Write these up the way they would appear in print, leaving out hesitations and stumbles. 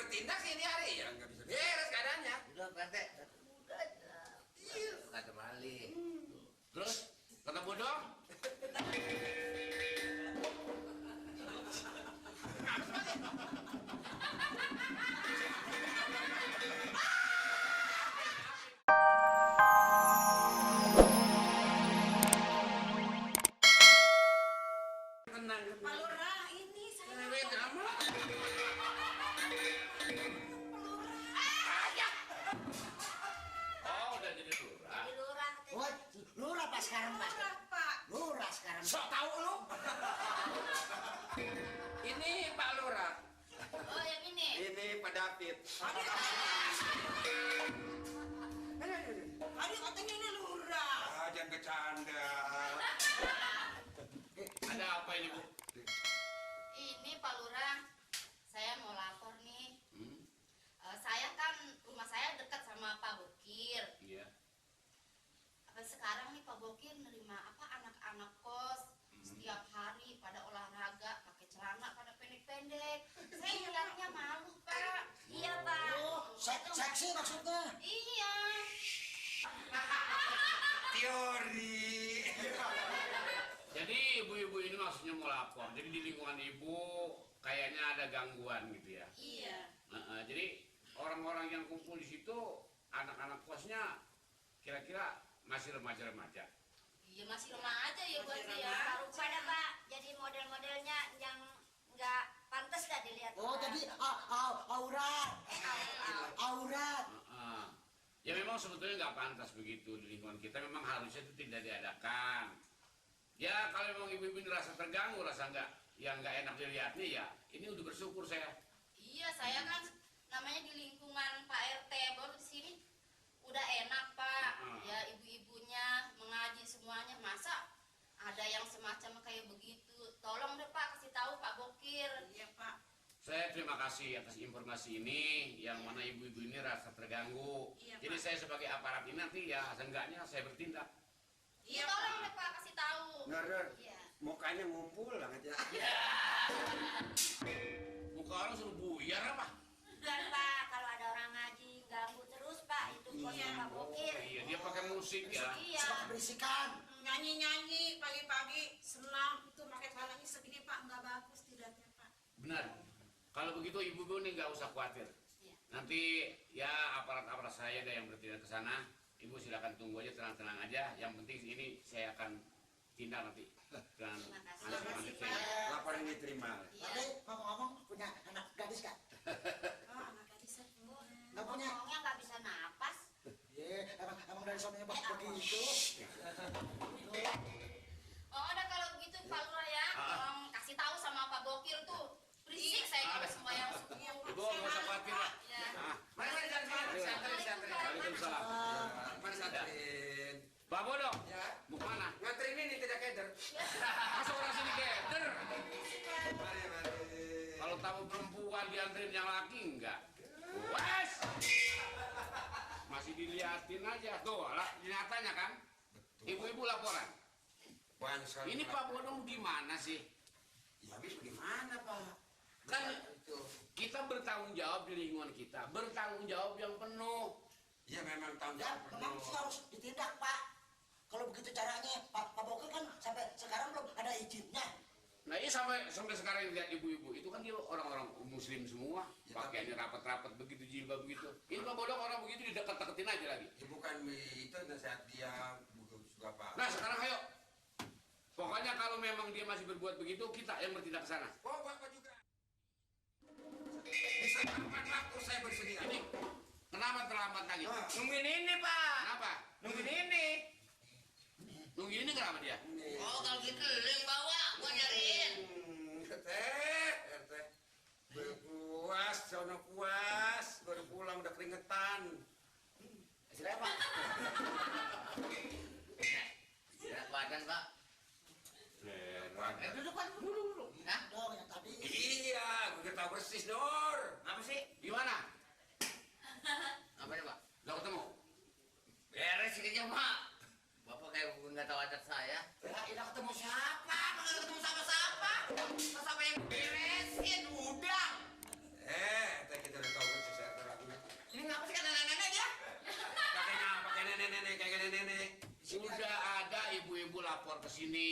bertindak ini hari ya nggak bisa beres keadaannya. Udah Pak RT. Udah aja. Kata maling. Terus kata bodoh. Pak Lurah, ini saya. Oh, udah jadi lurah. Jadi lurah. Oh, lurah Pak sekarang Pak. Lurah, Pak. Lurah sekarang. Sok tahu lu. Ini Pak Lurah. Oh, yang ini. Ini Pak David. Tadi katanya ini lurah. Ah, jangan bercanda. Ada apa ini, Bu? Ini Pak Lurah, saya mau lapor nih. Saya kan rumah saya dekat sama Pak Bokir. Iya. Sekarang nih Pak Bokir nerima anak-anak kos setiap hari pada olahraga pakai celana pada pendek-pendek. Saya ngeliatnya malu Pak. Iya Pak. Oh, seksi maksudnya. Iya. Teori. Jadi ibu-ibu ini maksudnya mau lapor. Jadi di lingkungan ibu kayaknya ada gangguan gitu ya. Iya. Jadi orang-orang yang kumpul di situ anak-anak kosnya kira-kira masih remaja-remaja. Iya masih remaja ya buat dia. Baru pada Pak, jadi model-modelnya yang nggak pantas dah dilihat. Oh, jadi aurat. Aurat. Ya memang sebetulnya nggak pantas begitu di lingkungan kita. Memang harusnya itu tidak diadakan. Ya kalau memang ibu-ibu ini rasa terganggu, rasa nggak enak dilihatnya ya. Ini udah bersyukur saya. Iya saya kan namanya di lingkungan Pak RT baru di sini udah enak Pak. Ya ibu-ibunya mengaji semuanya, masa ada yang semacam kayak begitu. Tolong deh Pak kasih tahu Pak Bokir. Iya, Pak. Saya terima kasih atas informasi ini, yang mana ibu-ibu ini rasa terganggu. Iya, Jadi Pak. saya sebagai aparat ini nanti ya seenggaknya saya bertindak. Iya tolong deh Pak kasih tahu. Benar. Iya. Mukanya ngumpul banget ya. Muka orang suruh buyar apa? Dan Pak, kalau ada orang ngaji ganggu terus Pak, itu kosnya Pak Bokir. Iya, dia pakai musik ya. Iya. Suka keberisikan. Nyanyi-nyanyi pagi-pagi senam itu pakai celananya segini Pak, nggak bagus tidaknya Pak. Benar. Kalau begitu ibu-ibu ini nggak usah khawatir. Iya. Nanti ya aparat-aparat saya ada yang bertindak ke sana. Ibu silakan tunggu aja, tenang-tenang aja. Yang penting ini saya akan tindak nanti dengan Terima kasih. anak-anak saya. Laporan diterima. Iya. Tapi ngomong-ngomong punya anak gadis kan? Oh, anak gadis saya punya. Nggak punya. Ngomongnya nggak bisa napas. Iya, emang dari suaminya begitu. Oh udah kalau begitu Pak Lurah ya, tolong kasih tahu sama Pak Bokir tuh. Berisik saya kalau semua yang subuh. Ibu nggak usah khawatir lah. Ya. Mari jangan santai. Waalaikumsalam. Mari santerin. Pak Bodo, Ya. mau kemana? Nganterin ini tidak keder. Masa orang sini keder? Mari. Kalau tamu perempuan dianterin yang laki enggak? Wes! Masih diliatin aja. Tuh, nyatanya kan? Ibu-ibu laporan. Banyak sekali. Ini Pak Bodong di mana sih? Ya habis bagaimana Pak? Kan Itu. kita bertanggung jawab di lingkungan kita, bertanggung jawab yang penuh. Ya memang tanggung Ya, jawab memang sih harus ditindak Pak. Kalau begitu caranya, Pak Bokir kan sampai sekarang belum ada izinnya. Nah ini sampai sekarang lihat ibu-ibu itu kan dia orang-orang muslim semua, Ya, pakaiannya rapat-rapat begitu, jilbab begitu. Ini Pak Bodong orang begitu didekat-deketin aja lagi. Ya bukan itu nasihat dia bukan juga Pak. Nah sekarang ayo, pokoknya kalau memang dia masih berbuat begitu, kita yang bertindak ke sana. Oh Bapak juga. Bisa kapan waktu saya bersedia? Ini kenapa terlambat lagi? Nungguin ini Pak. Kenapa? Nungguin ini. Nunggu ini kenapa dia? Oh kalau gitu lu yang bawa, gua nyariin. RT. Berpuas, sono puas, baru pulang udah keringetan. Silakan Pak. Berat badan Pak. Duduk Pak, dulu. Nah, dong yang tadi. Iya, gue tahu persis Dor. Apa sih? Gimana? Apa nih Pak? Gak ketemu? Beres ini Pak. Bapak kayak nggak tahu adat saya. Ya, ini ketemu siapa? Nggak ketemu sama siapa? Sama yang beresin udang. Kita udah tahu ke sini.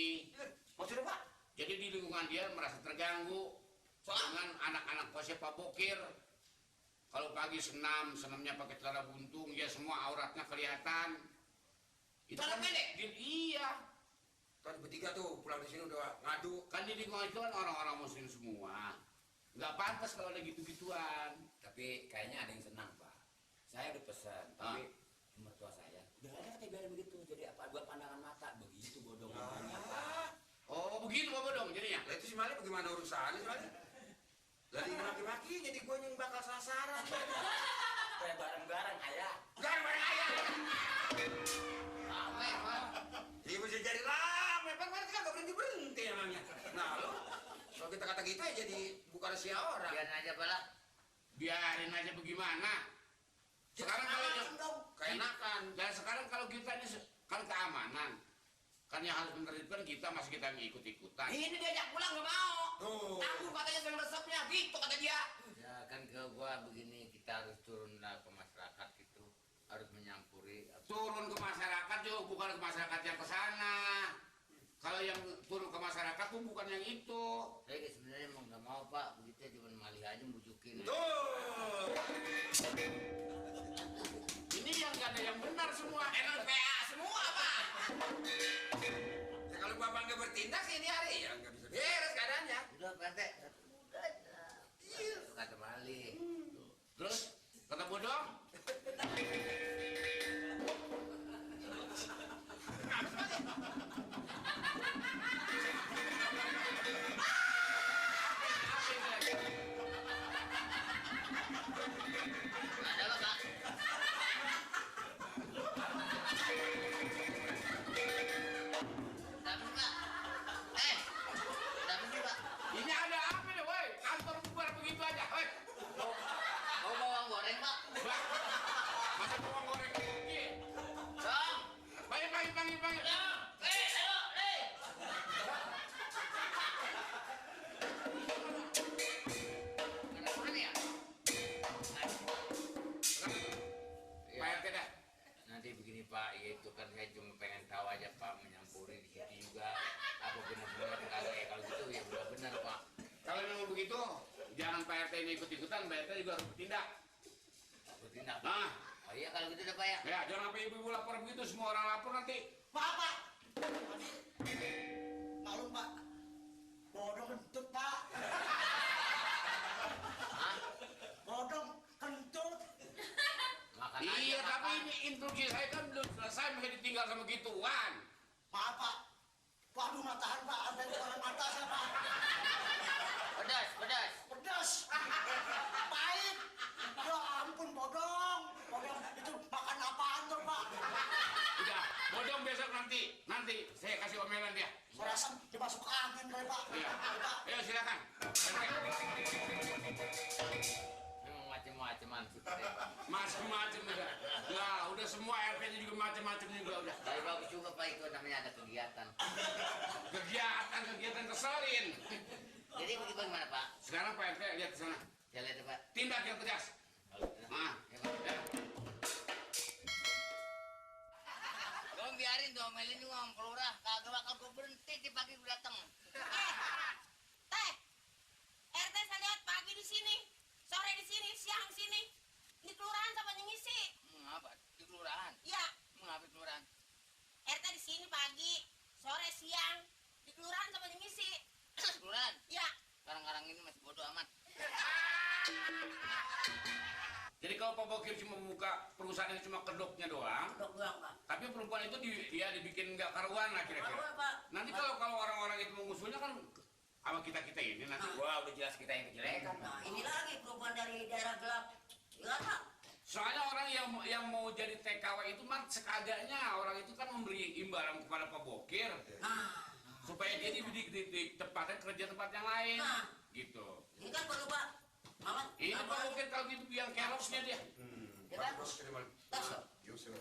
Maksudnya Pak? Jadi di lingkungan dia merasa terganggu dengan anak-anak kosnya Pak Bokir. Kalau pagi senamnya pakai celana buntung, ya semua auratnya kelihatan. Itu Celana pendek? Iya. Tadi bertiga tuh pulang di sini udah ngadu. Kan di lingkungan itu kan orang-orang muslim semua. Nggak pantas kalau ada gitu-gituan. Tapi kayaknya ada yang senang, Pak. Saya udah pesan, tapi mertua saya biarin aja biarin begitu. Jadi apa buat pandangan mata begitu bodong-bodongnya, Pak. Oh begitu Pak Bodong jadinya. Lah itu si Mali bagaimana urusannya si Mali? Lagi maki-maki jadi gue yang bakal sasaran. Kayak bareng-bareng ayah. Bareng ayah. Rame Pak. Dia mesti jadi rame, kan kan gak berhenti emangnya. Nah lo, kalau kita kata gitu ya jadi bukan sia orang. Biarin aja, Pak lah. Biarin aja bagaimana. Sekarang kalau dong. Keenakan. dan sekarang kalau kita ini kan keamanan. Kan yang harus menertibkan kita masih kita ngikut-ikutan. Ini diajak pulang nggak mau. Tuh. Aku katanya sering resepnya gitu kata dia. Ya kan ke gua begini kita harus turun lah ke masyarakat gitu. Harus menyampuri. Turun ke masyarakat juga bukan ke masyarakat yang ke sana. Kalau yang turun ke masyarakat pun bukan yang itu. Saya sebenarnya mau nggak mau, Pak. Begitu cuma malih aja bujukin. Tuh. Ini yang gak ada yang benar semua. Emang PA semua Pak. Ya, kalau bapak nggak bertindak sih ini hari ya nggak bisa beres keadaannya. Udah, Pak RT. Udah. Kata malih. Terus kata Bodong, Ada apa, Pak? Dapat, Pak. Dapat sih, Pak. ini ada apa nih, woi? Kantor bubar begitu aja, woi. Mau bawang goreng, Pak. Wah, masa bawang goreng begini? Dong. Panggil. Ayo, Kenapa nih ya? Pak RT dah. Nanti begini Pak, ya itu kan saya cuma pengen tahu aja Pak menyampuri di situ juga apa benar-benar kalau gitu ya benar Pak. Kalau memang begitu, jangan Pak RT ini ikut-ikutan, Pak RT juga harus bertindak. Bertindak. Nah, Oh iya kalau gitu udah Pak ya. ya jangan sampai ibu-ibu lapor begitu, semua orang lapor nanti. Pak. Maklum Pak. Bodong kentut Pak. Hah? Bodong kentut. Makan Iya, aja tapi makan. ini instruksi saya kan belum selesai, masih ditinggal sama gituan. Maaf Pak. Waduh matahan Pak. Ada orang mata saya Pak. Pedas. Pedas. Pahit. Ya ampun Bodong. Bodong itu makan apaan tuh Pak? Udah, Bodong besok nanti saya kasih omelan dia. Saya rasa dimasuk angin kali Pak. Iya. Pak. Ayo silakan. Memang macam-macaman sih Pak. Macam-macam udah. Lah, udah semua RT-nya juga macam-macam juga udah. Tapi bagus juga Pak itu namanya ada kegiatan. Kegiatan keselin. Jadi bagaimana Pak? Sekarang Pak RT lihat ke sana. Saya lihat ya, Pak. Tindak yang tegas. Kalau gitu. Nah, Ya, Pak. ya. Dong biarin diomelin juga sama kelurah. Kagak bakal gue berhenti di pagi gue datang. Teh, RT saya lihat pagi di sini, sore di sini, siang di sini. Di kelurahan sama ngisi. Apa? Di kelurahan. Iya, Mengapa di kelurahan? RT di sini pagi, sore, siang. Di kelurahan sama ngisi. Kelurahan. Iya. Sekarang-karang ini masih bodoh amat. Jadi kalau Pak Bokir cuma membuka perusahaan yang cuma kedoknya doang, Dok doang Pak. tapi perempuan itu dia dibikin nggak karuan lah kira-kira. Karuan, Pak. Nanti kalau orang-orang itu mengusulnya kan sama kita ini nanti. Wah, udah jelas kita yang kejelekan. Nah ini lagi perempuan dari daerah gelap. Iya Pak. Soalnya orang yang mau jadi TKW itu mah sekadanya orang itu kan memberi imbalan kepada Pak Bokir Nah. supaya dia ditempatkan kerja tempat yang lain, Nah. gitu. Ini kan perlu Pak. Mamat. Ini Pak Bokir kalau gitu yang kerosnya dia. Ya kan? Bagus, terima. Tas. Yuk, sir.